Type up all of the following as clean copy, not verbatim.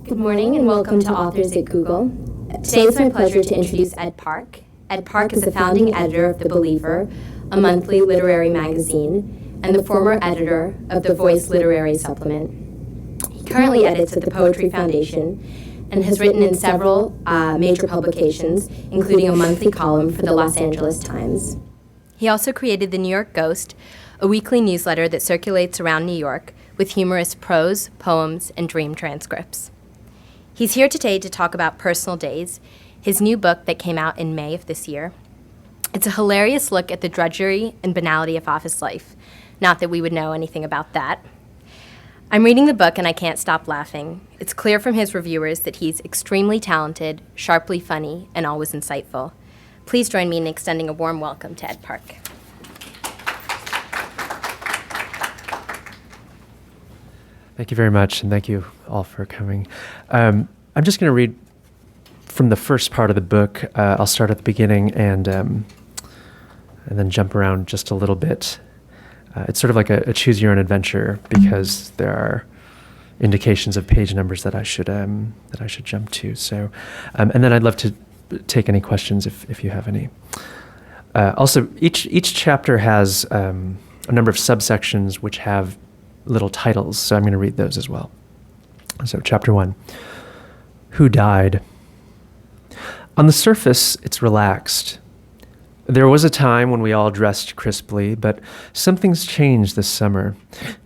Good morning and welcome to Authors at Google. Today it's my pleasure to introduce Ed Park. Ed Park is the founding editor of The Believer, a monthly literary magazine, and the former editor of the Voice Literary Supplement. He currently edits at the Poetry Foundation and has written in several major publications, including a monthly column for the Los Angeles Times. He also created The New York Ghost, a weekly newsletter that circulates around New York with humorous prose, poems, and dream transcripts. He's here today to talk about Personal Days, his new book that came out in May of this year. It's a hilarious look at the drudgery and banality of office life. Not that we would know anything about that. I'm reading the book and I can't stop laughing. It's clear from his reviewers that he's extremely talented, sharply funny, and always insightful. Please join me in extending a warm welcome to Ed Park. Thank you very much, and thank you all for coming. I'm just going to read from the first part of the book. I'll start at the beginning and then jump around just a little bit. It's sort of like a choose-your-own-adventure because there are indications of page numbers that I should jump to. So, and then I'd love to take any questions if you have any. Also, each chapter has a number of subsections which have little titles, so I'm going to read those as well. So, Chapter 1, Who Died? On the surface, it's relaxed. There was a time when we all dressed crisply, but something's changed this summer.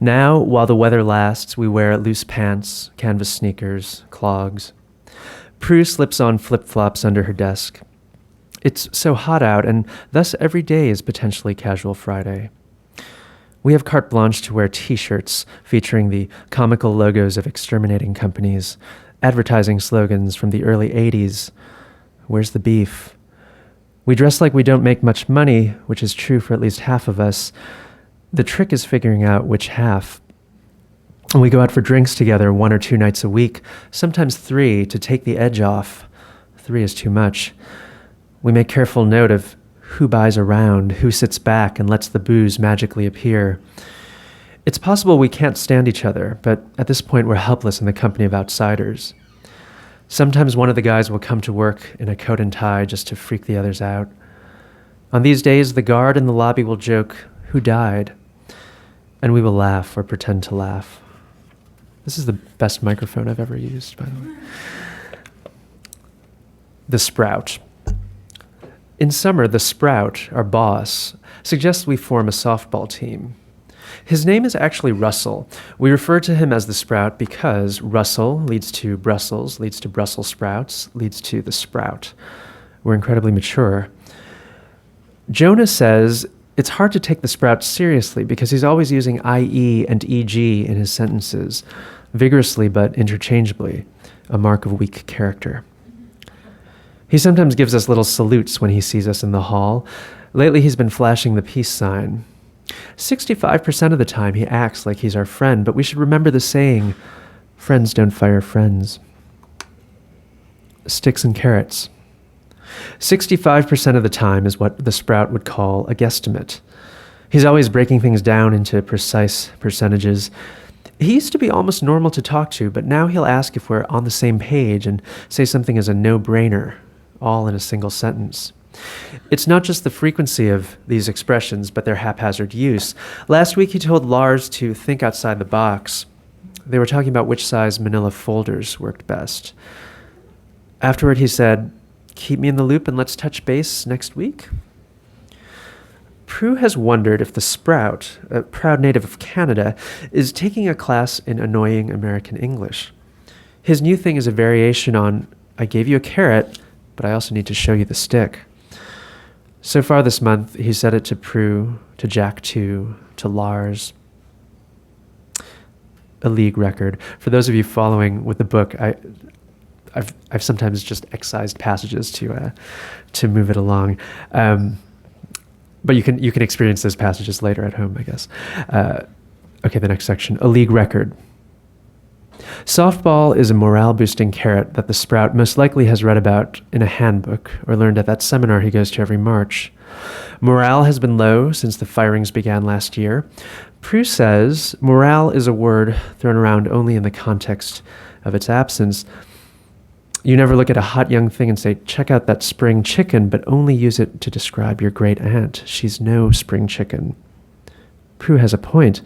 Now, while the weather lasts, we wear loose pants, canvas sneakers, clogs. Prue slips on flip-flops under her desk. It's so hot out, and thus every day is potentially Casual Friday. We have carte blanche to wear T-shirts featuring the comical logos of exterminating companies, advertising slogans from the early 80s. Where's the beef? We dress like we don't make much money, which is true for at least half of us. The trick is figuring out which half. We go out for drinks together 1 or 2 nights a week, sometimes 3 to take the edge off. 3 is too much. We make careful note of who buys a round, who sits back and lets the booze magically appear. It's possible we can't stand each other, but at this point we're helpless in the company of outsiders. Sometimes one of the guys will come to work in a coat and tie just to freak the others out. On these days, the guard in the lobby will joke, "Who died?" And we will laugh or pretend to laugh. This is the best microphone I've ever used, by the way. The Sprout. In summer, the Sprout, our boss, suggests we form a softball team. His name is actually Russell. We refer to him as the Sprout because Russell leads to Brussels, leads to Brussels sprouts, leads to the Sprout. We're incredibly mature. Jonah says it's hard to take the Sprout seriously because he's always using IE and EG in his sentences, vigorously but interchangeably, a mark of weak character. He sometimes gives us little salutes when he sees us in the hall. Lately, he's been flashing the peace sign. 65% of the time, he acts like he's our friend, but we should remember the saying, friends don't fire friends. Sticks and carrots. 65% of the time is what the Sprout would call a guesstimate. He's always breaking things down into precise percentages. He used to be almost normal to talk to, but now he'll ask if we're on the same page and say something as a no-brainer, all in a single sentence. It's not just the frequency of these expressions, but their haphazard use. Last week, he told Laars to think outside the box. They were talking about which size manila folders worked best. Afterward, he said, "Keep me in the loop and let's touch base next week." Prue has wondered if the Sprout, a proud native of Canada, is taking a class in annoying American English. His new thing is a variation on, "I gave you a carrot, but I also need to show you the stick." So far this month, he said it to Prue, to Jack 2, to Laars. A league record. For those of you following with the book, I've sometimes just excised passages to move it along, but you can experience those passages later at home, I guess. Okay, the next section. A league record. Softball is a morale-boosting carrot that the Sprout most likely has read about in a handbook or learned at that seminar he goes to every March. Morale has been low since the firings began last year. Prue says morale is a word thrown around only in the context of its absence. You never look at a hot young thing and say, check out that spring chicken, but only use it to describe your great aunt. She's no spring chicken. Prue has a point.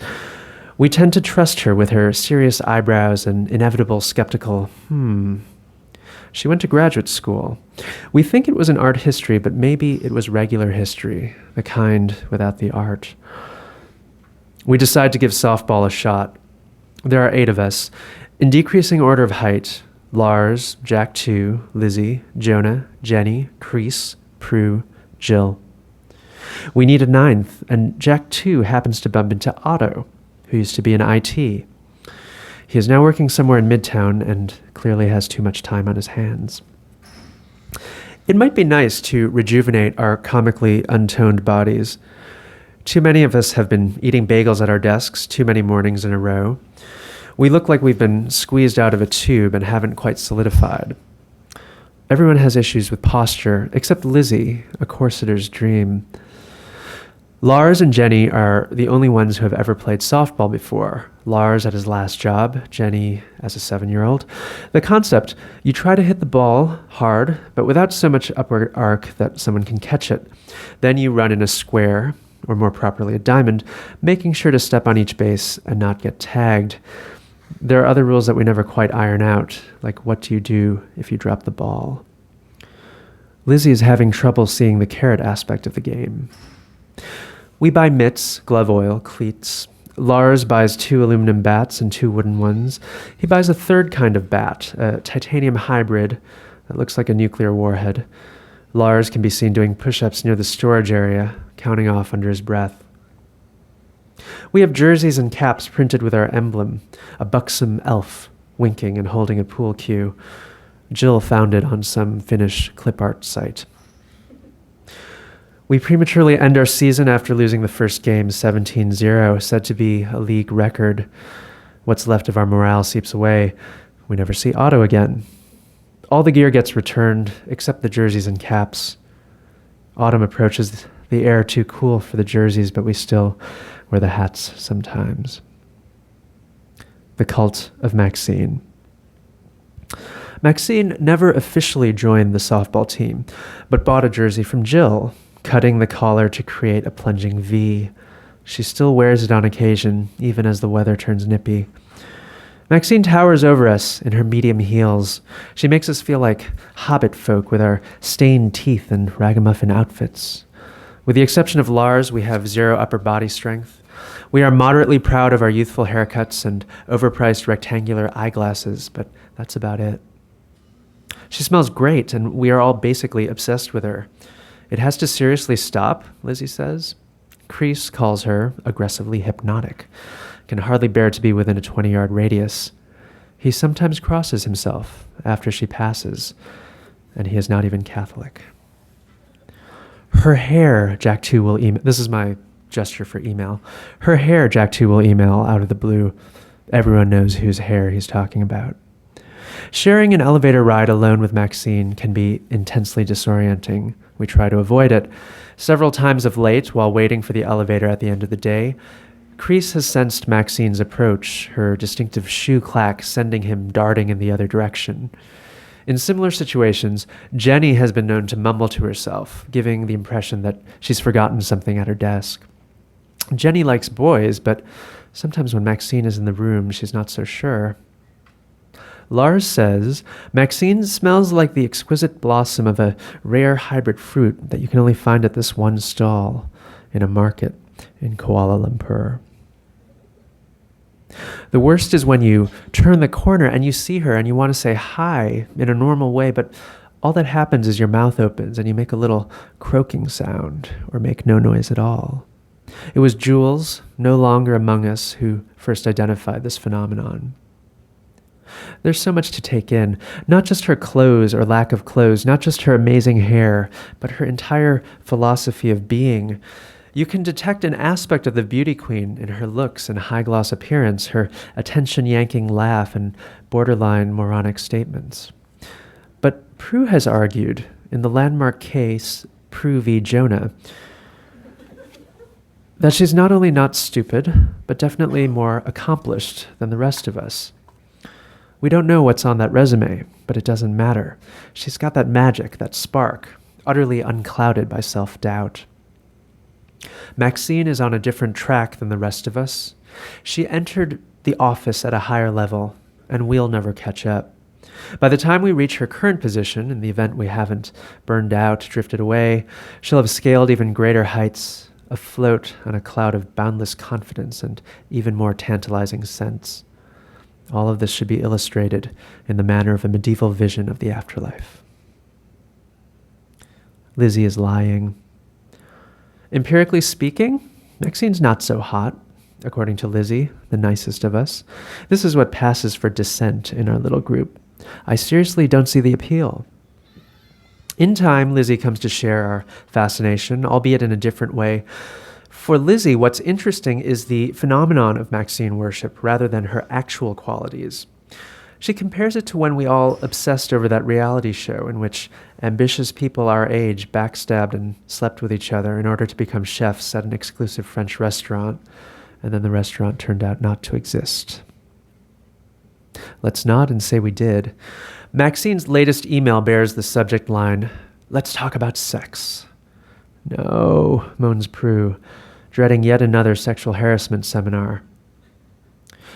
We tend to trust her with her serious eyebrows and inevitable skeptical, She went to graduate school. We think it was an art history, but maybe it was regular history, the kind without the art. We decide to give softball a shot. There are 8 of us, in decreasing order of height: Laars, Jack 2, Lizzie, Jonah, Jenny, Crease, Prue, Jill. We need a 9th, and Jack 2 happens to bump into Otto, who used to be in IT. He is now working somewhere in Midtown and clearly has too much time on his hands. It might be nice to rejuvenate our comically untoned bodies. Too many of us have been eating bagels at our desks too many mornings in a row. We look like we've been squeezed out of a tube and haven't quite solidified. Everyone has issues with posture, except Lizzie, a corseter's dream. Laars and Jenny are the only ones who have ever played softball before. Laars at his last job, Jenny as a 7-year-old. The concept: you try to hit the ball hard, but without so much upward arc that someone can catch it. Then you run in a square, or more properly a diamond, making sure to step on each base and not get tagged. There are other rules that we never quite iron out, like what do you do if you drop the ball? Lizzie is having trouble seeing the carrot aspect of the game. We buy mitts, glove oil, cleats. Laars buys 2 aluminum bats and 2 wooden ones. He buys a 3rd kind of bat, a titanium hybrid that looks like a nuclear warhead. Laars can be seen doing push-ups near the storage area, counting off under his breath. We have jerseys and caps printed with our emblem, a buxom elf winking and holding a pool cue. Jill found it on some Finnish clip art site. We prematurely end our season after losing the first game 17-0, said to be a league record. What's left of our morale seeps away. We never see Otto again. All the gear gets returned, except the jerseys and caps. Autumn approaches, the air too cool for the jerseys, but we still wear the hats sometimes. The Cult of Maxine. Maxine never officially joined the softball team, but bought a jersey from Jill, cutting the collar to create a plunging V. She still wears it on occasion, even as the weather turns nippy. Maxine towers over us in her medium heels. She makes us feel like hobbit folk with our stained teeth and ragamuffin outfits. With the exception of Laars, we have 0 upper body strength. We are moderately proud of our youthful haircuts and overpriced rectangular eyeglasses, but that's about it. She smells great, and we are all basically obsessed with her. It has to seriously stop, Lizzie says. Crease calls her aggressively hypnotic, can hardly bear to be within a 20-yard radius. He sometimes crosses himself after she passes, and he is not even Catholic. Her hair, Jack 2 will email. This is my gesture for email. Her hair, Jack 2 will email out of the blue. Everyone knows whose hair he's talking about. Sharing an elevator ride alone with Maxine can be intensely disorienting. We try to avoid it. Several times of late, while waiting for the elevator at the end of the day, Crease has sensed Maxine's approach, her distinctive shoe clack sending him darting in the other direction. In similar situations, Jenny has been known to mumble to herself, giving the impression that she's forgotten something at her desk. Jenny likes boys, but sometimes when Maxine is in the room, she's not so sure. Laars says, Maxine smells like the exquisite blossom of a rare hybrid fruit that you can only find at this one stall in a market in Kuala Lumpur. The worst is when you turn the corner and you see her and you want to say hi in a normal way, but all that happens is your mouth opens and you make a little croaking sound or make no noise at all. It was Jules, no longer among us, who first identified this phenomenon. There's so much to take in, not just her clothes or lack of clothes, not just her amazing hair, but her entire philosophy of being. You can detect an aspect of the beauty queen in her looks and high-gloss appearance, her attention-yanking laugh and borderline moronic statements. But Prue has argued, in the landmark case Prue v. Jonah, that she's not only not stupid, but definitely more accomplished than the rest of us. We don't know what's on that resume, but it doesn't matter. She's got that magic, that spark, utterly unclouded by self-doubt. Maxine is on a different track than the rest of us. She entered the office at a higher level, and we'll never catch up. By the time we reach her current position, in the event we haven't burned out, drifted away, she'll have scaled even greater heights, afloat on a cloud of boundless confidence and even more tantalizing sense. All of this should be illustrated in the manner of a medieval vision of the afterlife. Lizzie is lying. Empirically speaking, Maxine's not so hot, according to Lizzie, the nicest of us. This is what passes for dissent in our little group. I seriously don't see the appeal. In time, Lizzie comes to share our fascination, albeit in a different way. For Lizzie, what's interesting is the phenomenon of Maxine worship rather than her actual qualities. She compares it to when we all obsessed over that reality show in which ambitious people our age backstabbed and slept with each other in order to become chefs at an exclusive French restaurant, and then the restaurant turned out not to exist. Let's nod and say we did. Maxine's latest email bears the subject line, "Let's talk about sex." No, moans Prue, dreading yet another sexual harassment seminar.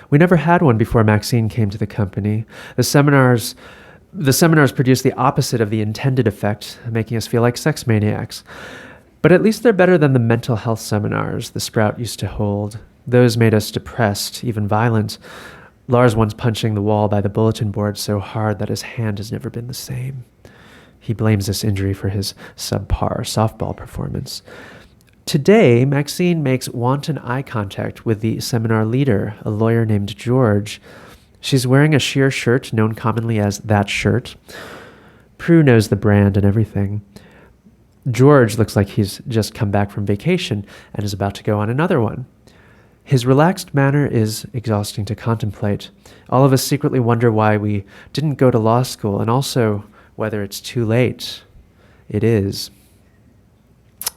We never had one before Maxine came to the company. The seminars produced the opposite of the intended effect, making us feel like sex maniacs. But at least they're better than the mental health seminars the Sprout used to hold. Those made us depressed, even violent. Laars once punching the wall by the bulletin board so hard that his hand has never been the same. He blames this injury for his subpar softball performance. Today, Maxine makes wanton eye contact with the seminar leader, a lawyer named George. She's wearing a sheer shirt known commonly as that shirt. Prue knows the brand and everything. George looks like he's just come back from vacation and is about to go on another one. His relaxed manner is exhausting to contemplate. All of us secretly wonder why we didn't go to law school, and also whether it's too late. It is.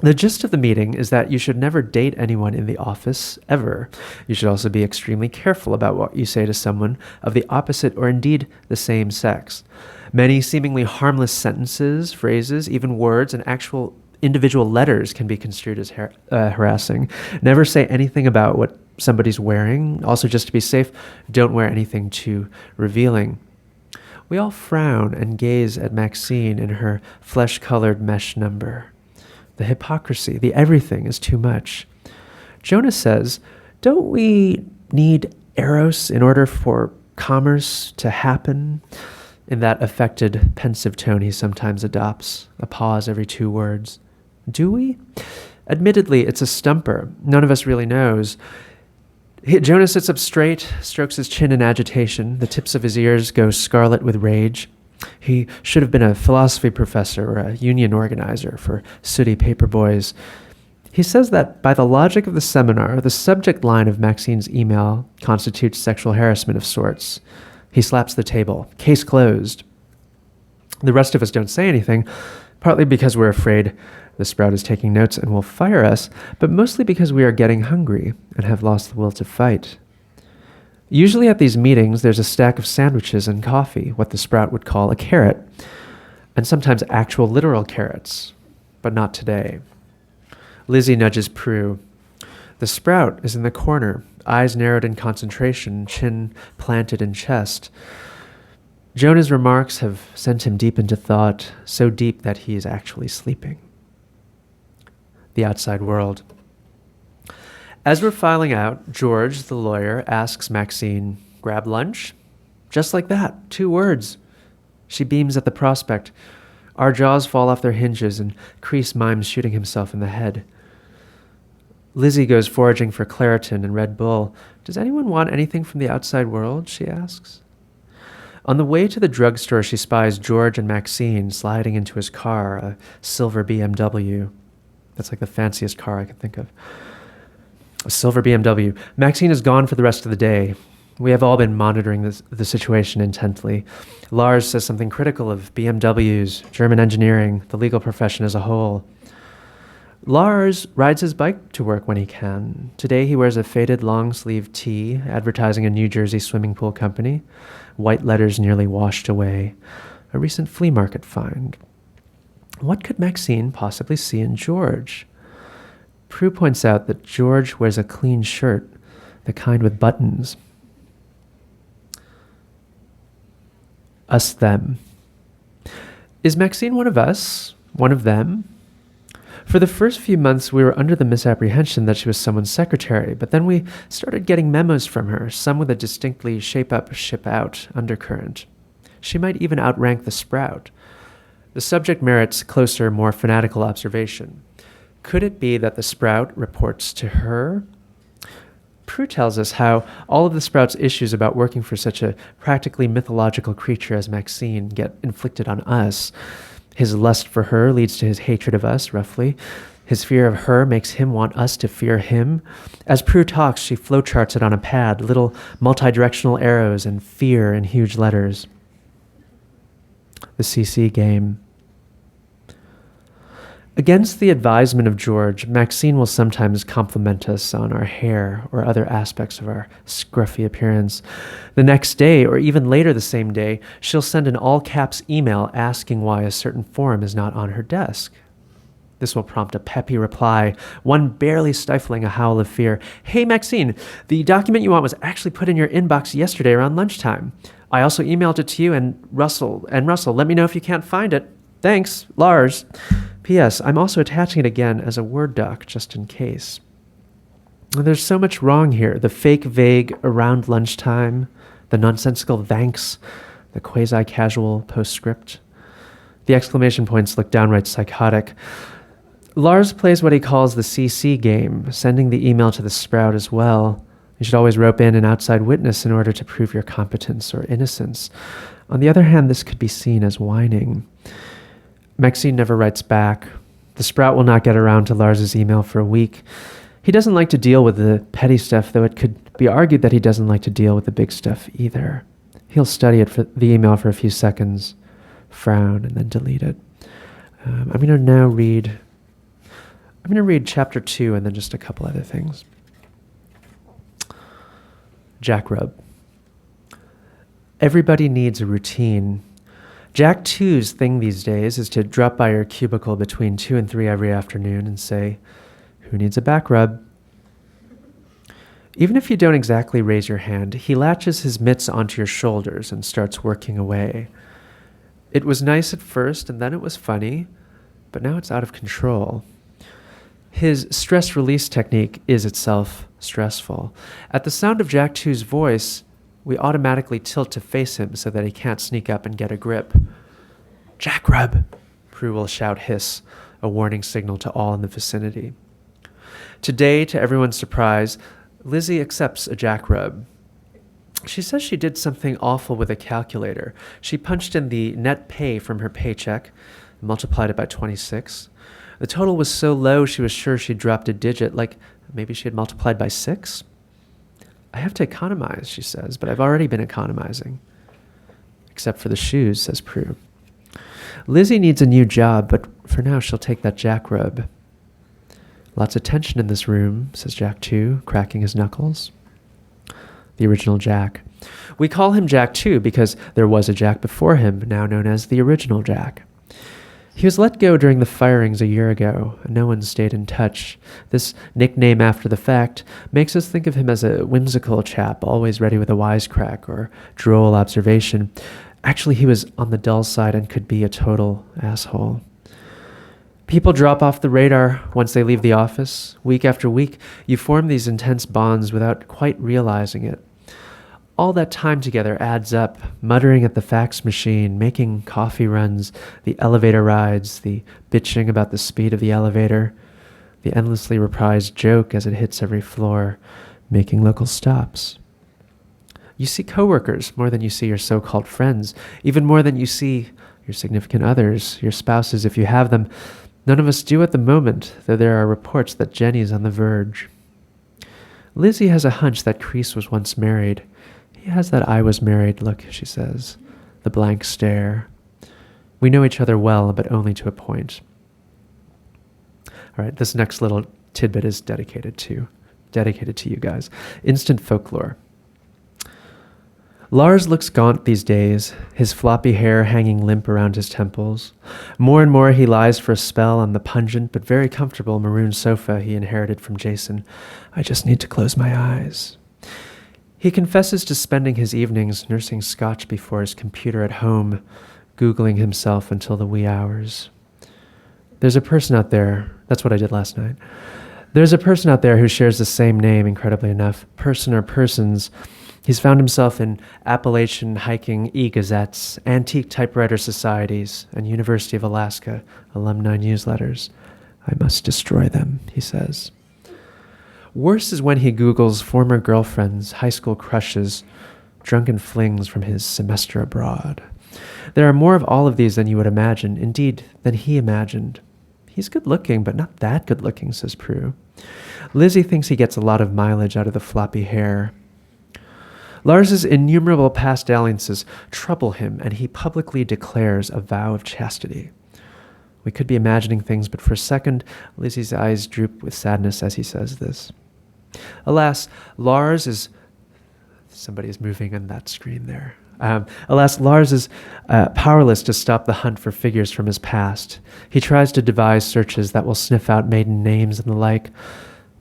The gist of the meeting is that you should never date anyone in the office, ever. You should also be extremely careful about what you say to someone of the opposite or indeed the same sex. Many seemingly harmless sentences, phrases, even words, and actual individual letters can be construed as harassing. Never say anything about what somebody's wearing. Also, just to be safe, don't wear anything too revealing. We all frown and gaze at Maxine in her flesh-colored mesh number. The hypocrisy, the everything is too much. Jonah says, don't we need eros in order for commerce to happen? In that affected, pensive tone he sometimes adopts, a pause every 2 words. Do we? Admittedly, it's a stumper. None of us really knows. Jonah sits up straight, strokes his chin in agitation. The tips of his ears go scarlet with rage. He should have been a philosophy professor or a union organizer for sooty paper boys. He says that by the logic of the seminar, the subject line of Maxine's email constitutes sexual harassment of sorts. He slaps the table. Case closed. The rest of us don't say anything, partly because we're afraid the Sprout is taking notes and will fire us, but mostly because we are getting hungry and have lost the will to fight. Usually at these meetings, there's a stack of sandwiches and coffee, what the Sprout would call a carrot, and sometimes actual literal carrots, but not today. Lizzie nudges Prue. The Sprout is in the corner, eyes narrowed in concentration, chin planted in chest. Jonah's remarks have sent him deep into thought, so deep that he is actually sleeping. The outside world. As we're filing out, George, the lawyer, asks Maxine, grab lunch? Just like that, 2 words. She beams at the prospect. Our jaws fall off their hinges and Crease mimes shooting himself in the head. Lizzie goes foraging for Claritin and Red Bull. Does anyone want anything from the outside world? She asks. On the way to the drugstore, she spies George and Maxine sliding into his car, a silver BMW. That's like the fanciest car I can think of. A silver BMW. Maxine is gone for the rest of the day. We have all been monitoring the situation intently. Laars says something critical of BMWs, German engineering, the legal profession as a whole. Laars rides his bike to work when he can. Today he wears a faded long-sleeve tee advertising a New Jersey swimming pool company, white letters nearly washed away, a recent flea market find. What could Maxine possibly see in George? Prue points out that George wears a clean shirt, the kind with buttons. Us, them. Is Maxine one of us? One of them? For the first few months, we were under the misapprehension that she was someone's secretary, but then we started getting memos from her, some with a distinctly shape-up, ship-out undercurrent. She might even outrank the Sprout. The subject merits closer, more fanatical observation. Could it be that the Sprout reports to her? Prue tells us how all of the Sprout's issues about working for such a practically mythological creature as Maxine get inflicted on us. His lust for her leads to his hatred of us, roughly. His fear of her makes him want us to fear him. As Prue talks, she flowcharts it on a pad, little multi-directional arrows and fear in huge letters. The CC game. Against the advisement of George, Maxine will sometimes compliment us on our hair or other aspects of our scruffy appearance. The next day, or even later the same day, she'll send an all-caps email asking why a certain form is not on her desk. This will prompt a peppy reply, one barely stifling a howl of fear. Hey, Maxine, the document you want was actually put in your inbox yesterday around lunchtime. I also emailed it to you and Russell, let me know if you can't find it. Thanks, Laars. P.S. I'm also attaching it again as a Word doc, just in case. There's so much wrong here. The fake vague around lunchtime, the nonsensical thanks, the quasi-casual postscript. The exclamation points look downright psychotic. Laars plays what he calls the CC game, sending the email to the Sprout as well. You should always rope in an outside witness in order to prove your competence or innocence. On the other hand, this could be seen as whining. Maxine never writes back. The Sprout will not get around to Lars's email for a week. He doesn't like to deal with the petty stuff, though it could be argued that he doesn't like to deal with the big stuff either. He'll study it for the email for a few seconds, frown, and then delete it. I'm going to read chapter 2 and then just a couple other things. Jackrub. Everybody needs a routine. Jack 2's thing these days is to drop by your cubicle between 2 and 3 every afternoon and say, "Who needs a back rub?" Even if you don't exactly raise your hand, he latches his mitts onto your shoulders and starts working away. It was nice at first, and then it was funny, but now it's out of control. His stress release technique is itself stressful. At the sound of Jack 2's voice, we automatically tilt to face him so that he can't sneak up and get a grip. "Jackrub!" Prue will shout hiss, a warning signal to all in the vicinity. Today, to everyone's surprise, Lizzie accepts a jackrub. She says she did something awful with a calculator. She punched in the net pay from her paycheck, multiplied it by 26. The total was so low she was sure she'd dropped a digit, like maybe she had multiplied by 6. "I have to economize," she says, "but I've already been economizing." "Except for the shoes," says Prue. Lizzie needs a new job, but for now she'll take that jackrub. "Lots of tension in this room," says Jack 2, cracking his knuckles. The original Jack. We call him Jack 2 because there was a Jack before him, now known as the original Jack. He was let go during the firings a year ago, and no one stayed in touch. This nickname after the fact makes us think of him as a whimsical chap, always ready with a wisecrack or droll observation. Actually, he was on the dull side and could be a total asshole. People drop off the radar once they leave the office. Week after week, you form these intense bonds without quite realizing it. All that time together adds up, muttering at the fax machine, making coffee runs, the elevator rides, the bitching about the speed of the elevator, the endlessly reprised joke as it hits every floor, making local stops. You see coworkers more than you see your so-called friends, even more than you see your significant others, your spouses if you have them. None of us do at the moment, though there are reports that Jenny's on the verge. Lizzie has a hunch that Crease was once married. He has that "I was married" look, she says, the blank stare. We know each other well, but only to a point. All right, this next little tidbit is dedicated to you guys. Instant folklore. Laars looks gaunt these days, his floppy hair hanging limp around his temples. More and more he lies for a spell on the pungent but very comfortable maroon sofa he inherited from Jason. I just need to close my eyes. He confesses to spending his evenings nursing scotch before his computer at home, Googling himself until the wee hours. There's a person out there, that's what I did last night. There's a person out there who shares the same name, incredibly enough, person or persons. He's found himself in Appalachian hiking e-gazettes, antique typewriter societies, and University of Alaska alumni newsletters. I must destroy them, he says. Worse is when he Googles former girlfriends, high school crushes, drunken flings from his semester abroad. There are more of all of these than you would imagine, indeed, than he imagined. He's good looking, but not that good looking, says Prue. Lizzie thinks he gets a lot of mileage out of the floppy hair. Lars's innumerable past dalliances trouble him, and he publicly declares a vow of chastity. We could be imagining things, but for a second, Lizzie's eyes droop with sadness as he says this. Alas, Laars is... Somebody is moving on that screen there. Laars is powerless to stop the hunt for figures from his past. He tries to devise searches that will sniff out maiden names and the like,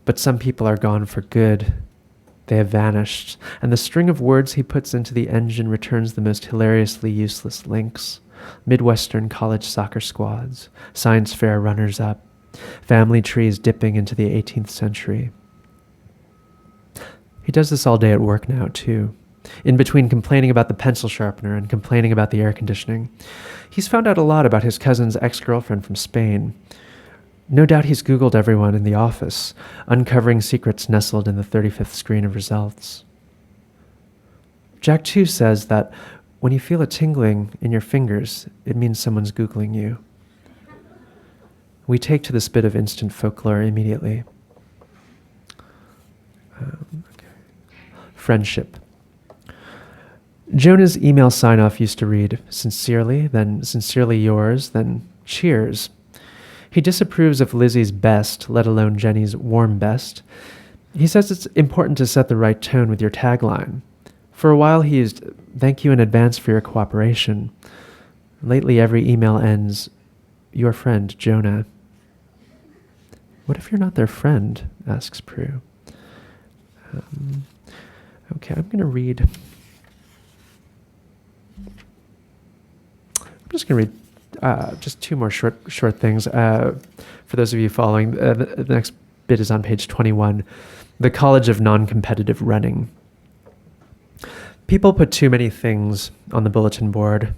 but some people are gone for good. They have vanished, and the string of words he puts into the engine returns the most hilariously useless links. Midwestern college soccer squads, science fair runners-up, family trees dipping into the 18th century. He does this all day at work now, too. In between complaining about the pencil sharpener and complaining about the air conditioning. He's found out a lot about his cousin's ex-girlfriend from Spain. No doubt he's Googled everyone in the office, uncovering secrets nestled in the 35th screen of results. Jack, too, says that when you feel a tingling in your fingers, it means someone's Googling you. We take to this bit of instant folklore immediately. Friendship. Jonah's email sign-off used to read, sincerely, then sincerely yours, then cheers. He disapproves of Lizzie's best, let alone Jenny's warm best. He says it's important to set the right tone with your tagline. For a while he used, thank you in advance for your cooperation. Lately every email ends, your friend, Jonah. What if you're not their friend? Asks Prue. Okay, I'm going to read... I'm just going to read just two more short things. For those of you following, the next bit is on page 21. The College of Non-Competitive Running. People put too many things on the bulletin board.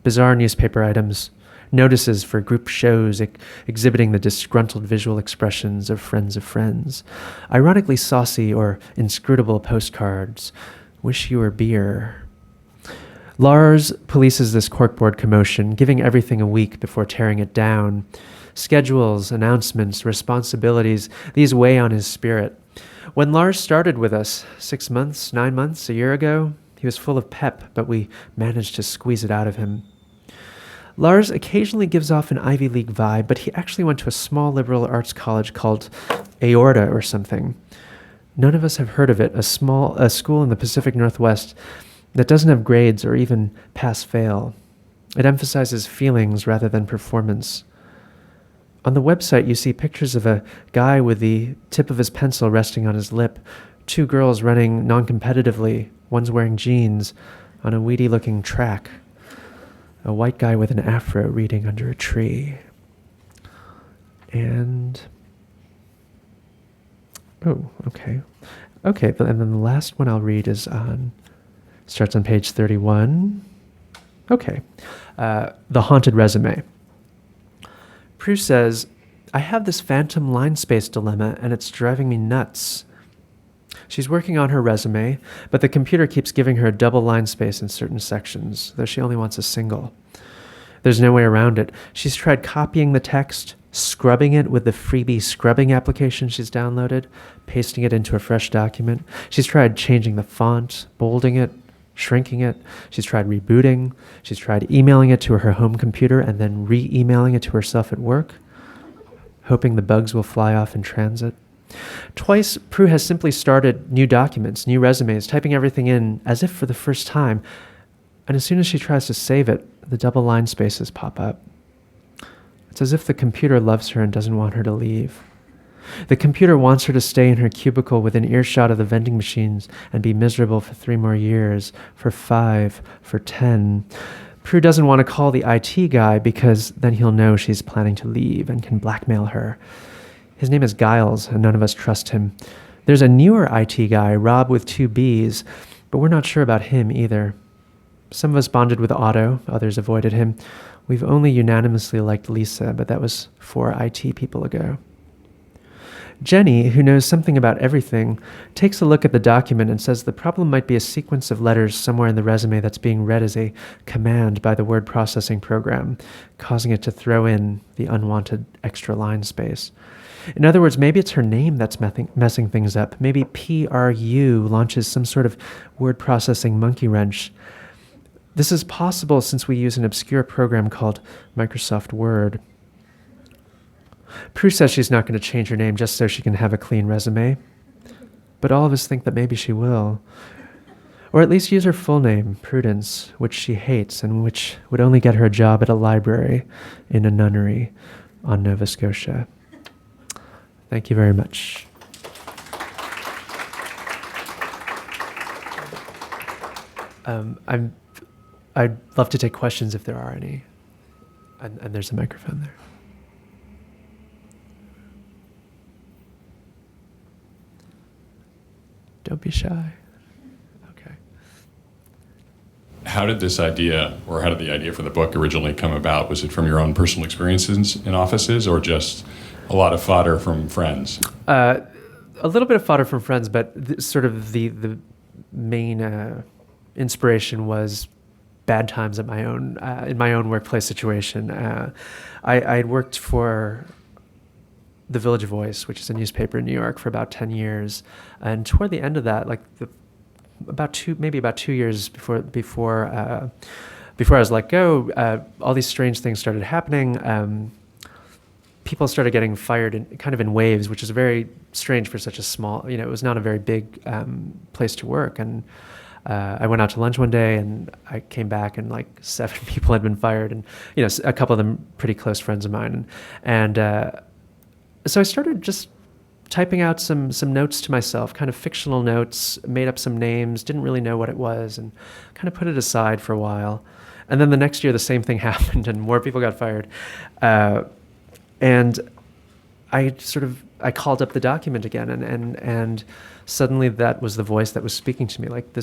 Bizarre newspaper items, notices for group shows exhibiting the disgruntled visual expressions of friends, ironically saucy or inscrutable postcards, wish you were beer. Laars polices this corkboard commotion, giving everything a week before tearing it down. Schedules, announcements, responsibilities, these weigh on his spirit. When Laars started with us 6 months, 9 months, a year ago, he was full of pep, but we managed to squeeze it out of him. Laars occasionally gives off an Ivy League vibe, but he actually went to a small liberal arts college called Aorta or something. None of us have heard of it, a school in the Pacific Northwest that doesn't have grades or even pass-fail. It emphasizes feelings rather than performance. On the website, you see pictures of a guy with the tip of his pencil resting on his lip, 2 girls running non-competitively, one's wearing jeans, on a weedy-looking track, a white guy with an afro reading under a tree. And... oh, okay. Okay, and then the last one I'll read starts on page 31. Okay. The haunted resume. Prue says, I have this phantom line space dilemma and it's driving me nuts. She's working on her resume, but the computer keeps giving her a double line space in certain sections, though she only wants a single. There's no way around it. She's tried copying the text, scrubbing it with the freebie scrubbing application she's downloaded, pasting it into a fresh document. She's tried changing the font, bolding it, shrinking it. She's tried rebooting. She's tried emailing it to her home computer and then re-emailing it to herself at work. hoping the bugs will fly off in transit. Twice, Prue has simply started new documents, new resumes, typing everything in as if for the first time, and as soon as she tries to save it, the double line spaces pop up. It's as if the computer loves her and doesn't want her to leave. The computer wants her to stay in her cubicle within earshot of the vending machines and be miserable for 3 more years, for 5, for 10. Prue doesn't want to call the IT guy because then he'll know she's planning to leave and can blackmail her. His name is Giles, and none of us trust him. There's a newer IT guy, Rob with 2 Bs, but we're not sure about him either. Some of us bonded with Otto, others avoided him. We've only unanimously liked Lisa, but that was 4 IT people ago. Jenny, who knows something about everything, takes a look at the document and says the problem might be a sequence of letters somewhere in the resume that's being read as a command by the word processing program, causing it to throw in the unwanted extra line space. In other words, maybe it's her name that's messing things up. Maybe PRU launches some sort of word processing monkey wrench. This is possible since we use an obscure program called Microsoft Word. Prue says she's not going to change her name just so she can have a clean resume. But all of us think that maybe she will. Or at least use her full name, Prudence, which she hates and which would only get her a job at a library in a nunnery on Nova Scotia. Thank you very much. I'd love to take questions if there are any. And there's a microphone there. Don't be shy. Okay. How did this idea, or how did the idea for the book originally come about? Was it from your own personal experiences in offices, or just a lot of fodder from friends? A little bit of fodder from friends, but sort of the main inspiration was bad times at my own in my own workplace situation. I had worked for The Village Voice, which is a newspaper in New York, for about 10 years. And toward the end of that, like about 2 years before I was let go, all these strange things started happening. People started getting fired in waves, which is very strange for such a small, it was not a very big place to work. And I went out to lunch one day and I came back and like 7 people had been fired, and a couple of them pretty close friends of mine. So I started just typing out some notes to myself, kind of fictional notes, made up some names, didn't really know what it was, and kind of put it aside for a while. And then the next year, the same thing happened, and more people got fired. And I called up the document again, and suddenly that was the voice that was speaking to me, like the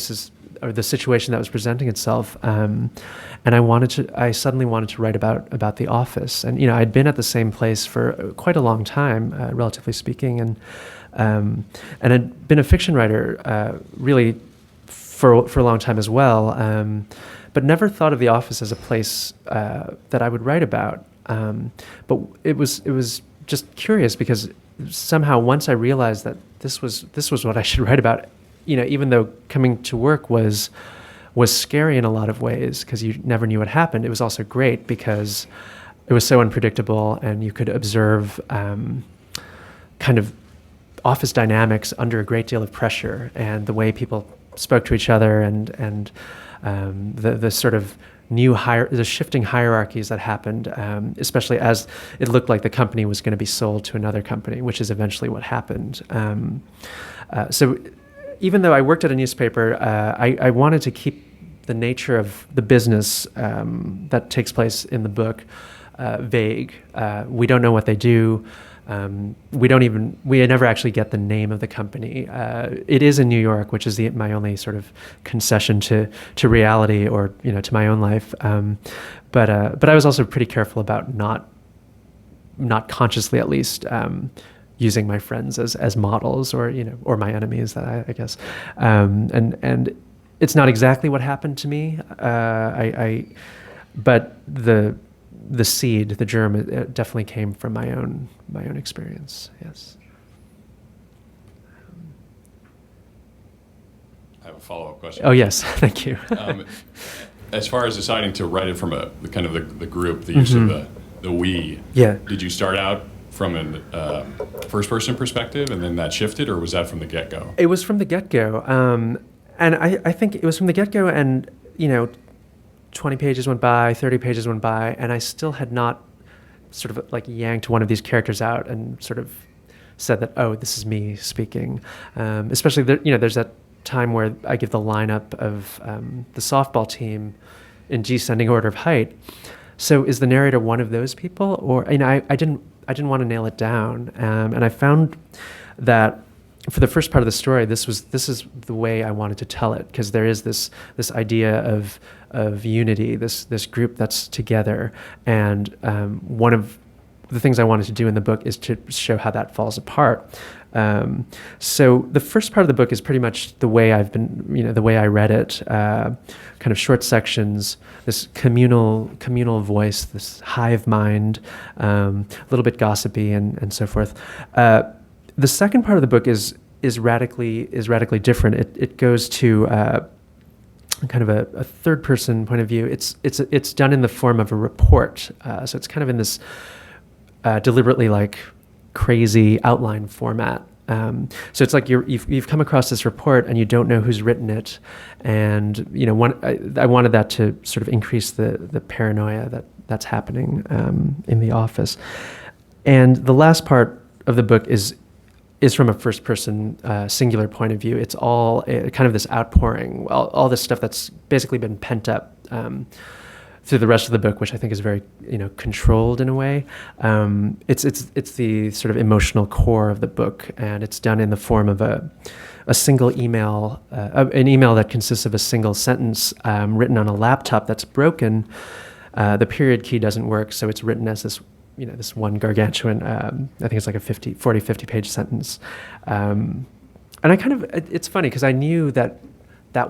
situation that was presenting itself. And I suddenly wanted to write about the office. And, I'd been at the same place for quite a long time, relatively speaking. And I'd been a fiction writer, really for a long time as well. But never thought of the office as a place, that I would write about. But it was just curious because somehow once I realized that this was what I should write about, even though coming to work was scary in a lot of ways because you never knew what happened, it was also great because it was so unpredictable and you could observe kind of office dynamics under a great deal of pressure and the way people spoke to each other and the sort of the shifting hierarchies that happened, especially as it looked like the company was going to be sold to another company, which is eventually what happened. So even though I worked at a newspaper, I wanted to keep the nature of the business that takes place in the book vague. We don't know what they do. We never actually get the name of the company. It is in New York, which is my only sort of concession to reality or, to my own life. But I was also pretty careful about not consciously at least, using my friends as models or my enemies, I guess. And it's not exactly what happened to me. But the seed, the germ, it definitely came from my own experience. Yes. I have a follow-up question. Oh yes, thank you. As far as deciding to write it from the kind of the group, the use of the we. Yeah. Did you start out from an first-person perspective, and then that shifted, or was that from the get-go? It was from the get-go, and I think it was from the get-go, and 20 pages went by, 30 pages went by, and I still had not sort of like yanked one of these characters out and sort of said that, oh, this is me speaking. Especially there's that time where I give the lineup of the softball team in descending order of height. So is the narrator one of those people, or I didn't want to nail it down, and I found that for the first part of the story, this is the way I wanted to tell it, because there is this idea of unity, this group that's together, and one of the things I wanted to do in the book is to show how that falls apart. So the first part of the book is pretty much the way I've been, the way I read it, kind of short sections, this communal voice, this hive mind, a little bit gossipy and so forth. The second part of the book is radically different. It goes to kind of a third person point of view. It's done in the form of a report. So it's kind of in this deliberately like crazy outline format. So it's like you've come across this report and you don't know who's written it, and I wanted that to sort of increase the paranoia that's happening in the office. And the last part of the book is from a first person singular point of view. It's all kind of this outpouring, all this stuff that's basically been pent up through the rest of the book, which I think is very controlled in a way. It's the sort of emotional core of the book, and it's done in the form of a single email, an email that consists of a single sentence written on a laptop that's broken. The period key doesn't work, so it's written as this this one gargantuan, I think it's like a 50 page sentence. And it's funny because I knew that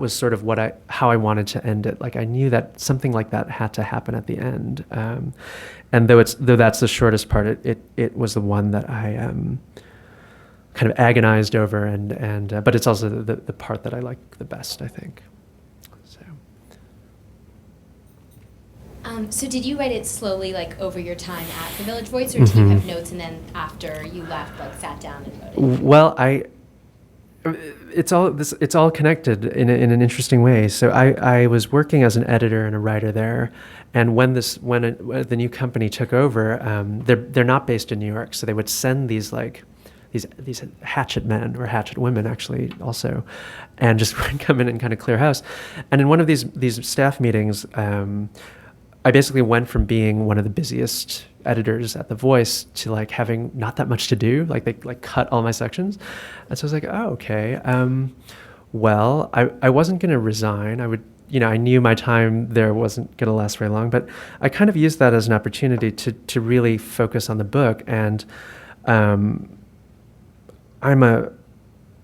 was sort of how I wanted to end it. Like I knew that something like that had to happen at the end. And though that's the shortest part, it was the one that I kind of agonized over, and but it's also the part that I like the best, I think. So did you write it slowly, like over your time at the Village Voice, or did you have notes and then after you left, like sat down and wrote it? Well, it's all connected in an interesting way. So I was working as an editor and a writer there, and when the new company took over, they're not based in New York, so they would send these hatchet men or hatchet women actually also, and just come in and kind of clear house. And in one of these staff meetings, I basically went from being one of the busiest editors at The Voice to like having not that much to do. Like they like cut all my sections. And so I was like, oh, okay. Well, I wasn't going to resign. I knew my time there wasn't going to last very long, but I kind of used that as an opportunity to really focus on the book. And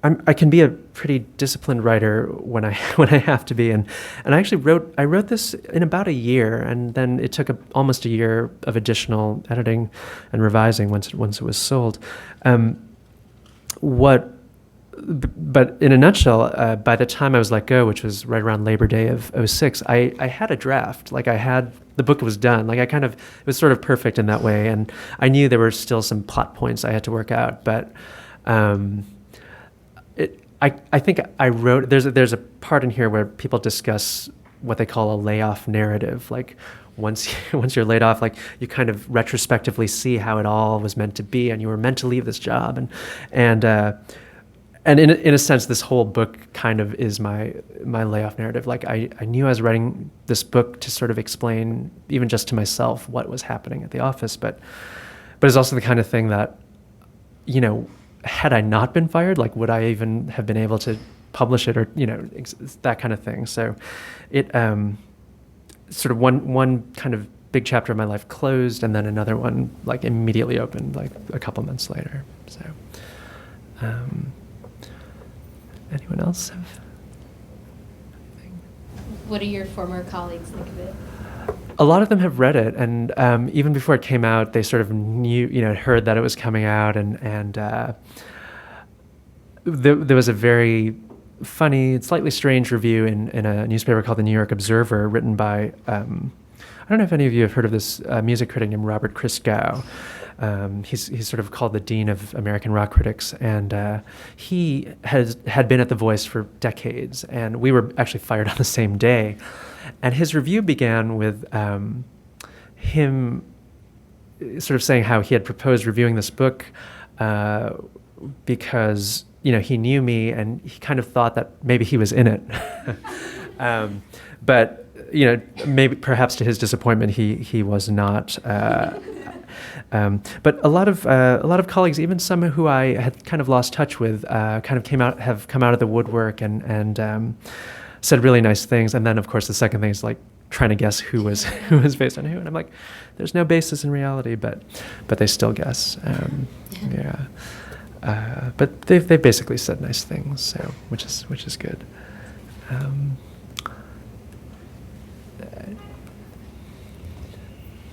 I can be a pretty disciplined writer when I have to be, and I actually wrote this in about a year, and then it took almost a year of additional editing and revising once it was sold. But in a nutshell, by the time I was let go, which was right around Labor Day of '06, I had a draft. Like the book was done. Like it was sort of perfect in that way, and I knew there were still some plot points I had to work out, but. I think I wrote, there's a part in here where people discuss what they call a layoff narrative. Like once you're laid off, like you kind of retrospectively see how it all was meant to be, and you were meant to leave this job. And in a sense, this whole book kind of is my layoff narrative. Like I knew I was writing this book to sort of explain, even just to myself, what was happening at the office. But it's also the kind of thing that, had I not been fired, like would I even have been able to publish it, or that kind of thing. So it sort of one kind of big chapter of my life closed, and then another one like immediately opened like a couple months later. So anyone else have anything? What do your former colleagues think of it? A lot of them have read it, and even before it came out, they sort of knew, heard that it was coming out, and there was a very funny, slightly strange review in a newspaper called the New York Observer, written by I don't know if any of you have heard of this music critic named Robert Christgau. He's sort of called the Dean of American Rock Critics, and he had been at The Voice for decades, and we were actually fired on the same day. And his review began with him sort of saying how he had proposed reviewing this book because he knew me and he kind of thought that maybe he was in it. But maybe perhaps to his disappointment, he was not. But a lot of colleagues, even some who I had kind of lost touch with, have come out of the woodwork and said really nice things. And then, of course, the second thing is like trying to guess who was based on who. And I'm like, there's no basis in reality, but they still guess. But they basically said nice things, so which is good.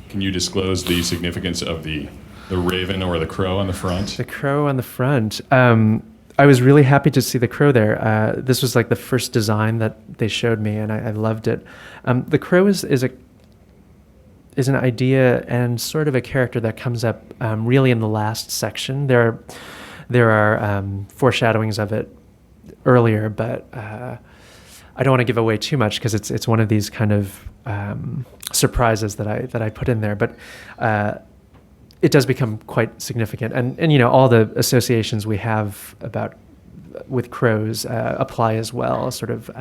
Can you disclose the significance of the raven or the crow on the front? The crow on the front. I was really happy to see the crow there. This was like the first design that they showed me, and I loved it. The crow is an idea and sort of a character that comes up really in the last section. There are foreshadowings of it earlier, but I don't want to give away too much because it's one of these kind of surprises that I put in there. But it does become quite significant, and all the associations we have with crows apply as well. Sort of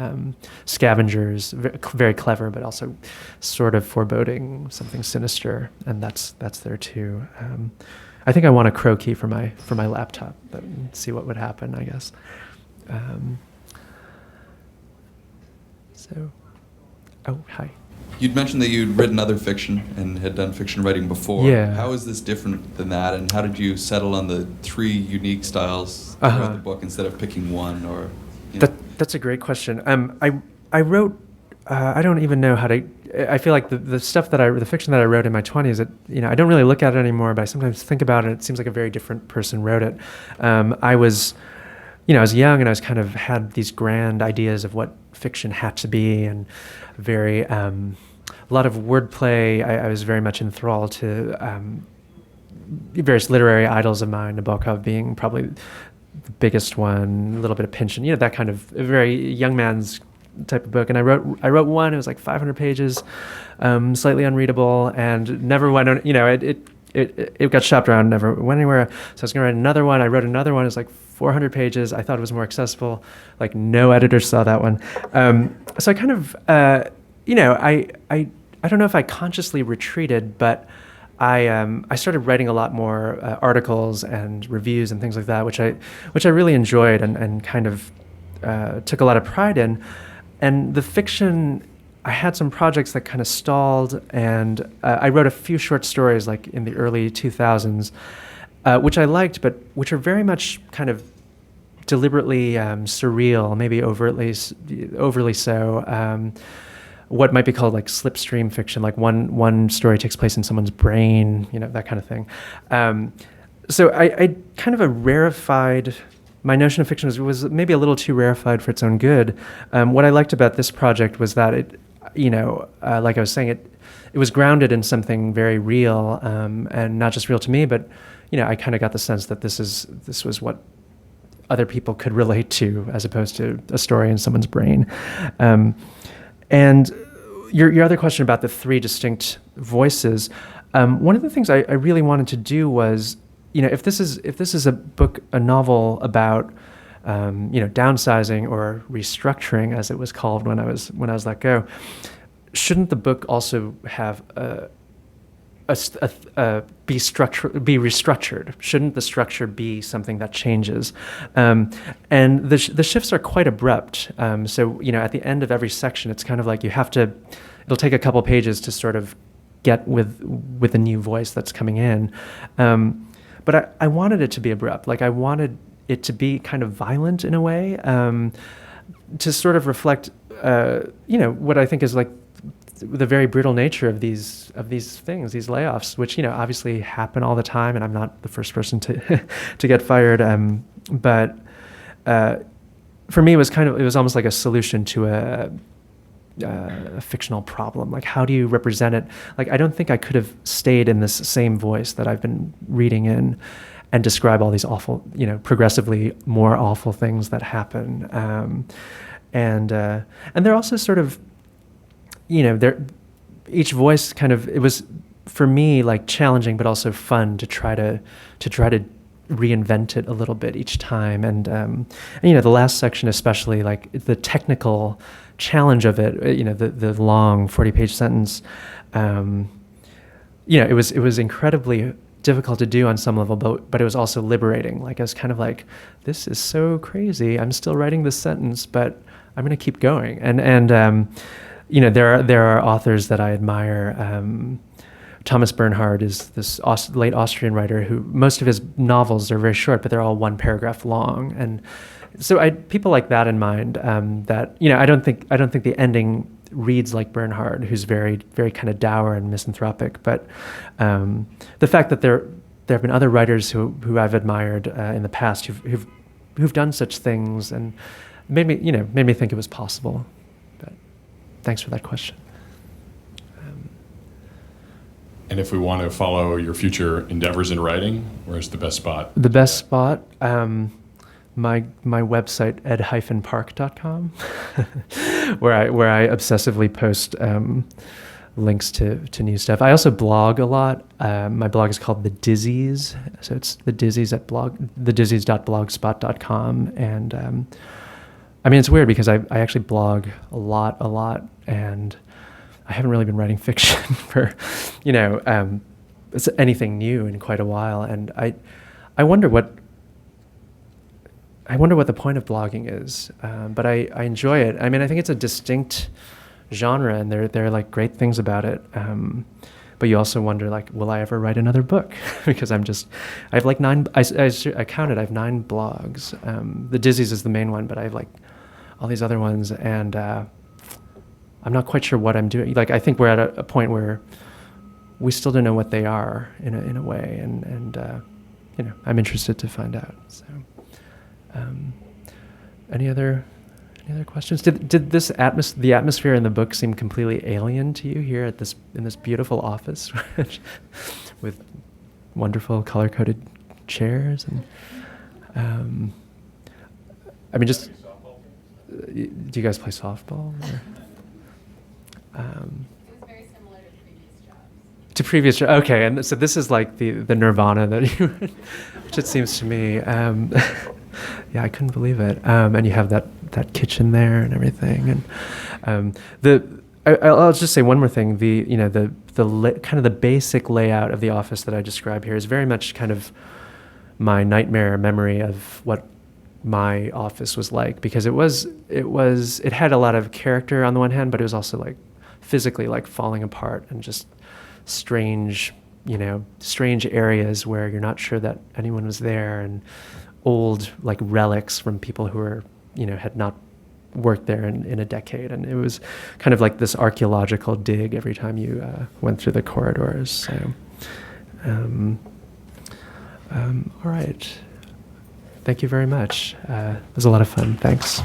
scavengers, very clever, but also sort of foreboding something sinister, and that's there too. I think I want a crow key for my laptop, but see what would happen, I guess. Hi. You'd mentioned that you'd written other fiction and had done fiction writing before. Yeah. How is this different than that, and how did you settle on the 3 unique styles throughout the book instead of picking one? Or That's a great question. I wrote. I don't even know how to. I feel like the stuff the fiction that I wrote in my 20s, I don't really look at it anymore, but I sometimes think about it. It seems like a very different person wrote it. I was young and I was kind of had these grand ideas of what fiction had to be, and very a lot of wordplay. I was very much enthralled to various literary idols of mine, Nabokov being probably the biggest one, a little bit of Pynchon, that kind of very young man's type of book. And I wrote one. It was like 500 pages, slightly unreadable, and never went on. It got shopped around, never went anywhere. So I was going to write another one. I wrote another one. It was like 400 pages. I thought it was more accessible. Like no editor saw that one. So I kind of, I don't know if I consciously retreated, but I started writing a lot more articles and reviews and things like that, which I really enjoyed and kind of took a lot of pride in. And the fiction, I had some projects that kind of stalled, and I wrote a few short stories like in the early 2000s, which I liked, but which are very much kind of deliberately surreal, maybe overly so. What might be called like slipstream fiction, like one story takes place in someone's brain, that kind of thing. So I kind of a rarefied. My notion of fiction was maybe a little too rarefied for its own good. What I liked about this project was that it, like I was saying, it was grounded in something very real, and not just real to me, but I kind of got the sense that this was what other people could relate to, as opposed to a story in someone's brain. And your other question about the 3 distinct voices, one of the things I really wanted to do was, if this is a novel about downsizing or restructuring, as it was called when I was let go, shouldn't the book also have be restructured? Shouldn't the structure be something that changes? And the shifts are quite abrupt. So at the end of every section, it's kind of like it'll take a couple pages to sort of get with a new voice that's coming in. But I wanted it to be abrupt. Like I wanted it to be kind of violent in a way, to sort of reflect, what I think is like the very brutal nature of these things, these layoffs, which obviously happen all the time, and I'm not the first person to get fired. But for me, it was almost like a solution to a fictional problem. Like, how do you represent it? Like, I don't think I could have stayed in this same voice that I've been reading in and describe all these awful, progressively more awful things that happen. And they're also sort of, each voice kind of, it was for me like challenging, but also fun to try to reinvent it a little bit each time. And the last section, especially, like the technical challenge of it, the long 40-page sentence, it was incredibly difficult to do on some level, but it was also liberating. Like, I was kind of like, this is so crazy. I'm still writing this sentence, but I'm going to keep going. And there are authors that I admire. Thomas Bernhard is this late Austrian writer who, most of his novels are very short, but they're all one paragraph long. And so people like that in mind, that, I don't think the ending reads like Bernhard, who's very, very kind of dour and misanthropic. But the fact that there have been other writers who I've admired in the past who've done such things, and made me think it was possible. But thanks for that question. And if we want to follow your future endeavors in writing, where's the best spot? The best spot, my website, ed-park.com, where I obsessively post links to new stuff. I also blog a lot. My blog is called The Dizzies, so it's The Dizzies at thedizzies.blogspot.com. And it's weird because I actually blog a lot, and I haven't really been writing fiction for, anything new in quite a while. And I wonder what the point of blogging is, but I enjoy it. I think it's a distinct genre, and there are like great things about it. But you also wonder, like, will I ever write another book? Because I have like 9. I counted. I have 9 blogs. The Dizzies is the main one, but I have like all these other ones, and I'm not quite sure what I'm doing. Like, I think we're at a point where we still don't know what they are in a way, and I'm interested to find out. So, any other questions? Did the atmosphere in the book seem completely alien to you here in this beautiful office with wonderful color-coded chairs and just do you guys play softball? Or? It was very similar to previous jobs. To previous jobs, okay. And so this is like the nirvana that you, which it seems to me. Yeah, I couldn't believe it. And you have that kitchen there and everything. And I'll just say one more thing. The kind of the basic layout of the office that I describe here is very much kind of my nightmare memory of what my office was like, because it had a lot of character on the one hand, but it was also like physically like falling apart, and just strange areas where you're not sure that anyone was there, and old like relics from people who were had not worked there in a decade, and it was kind of like this archaeological dig every time you went through the corridors. So all right, thank you very much. It was a lot of fun. Thanks.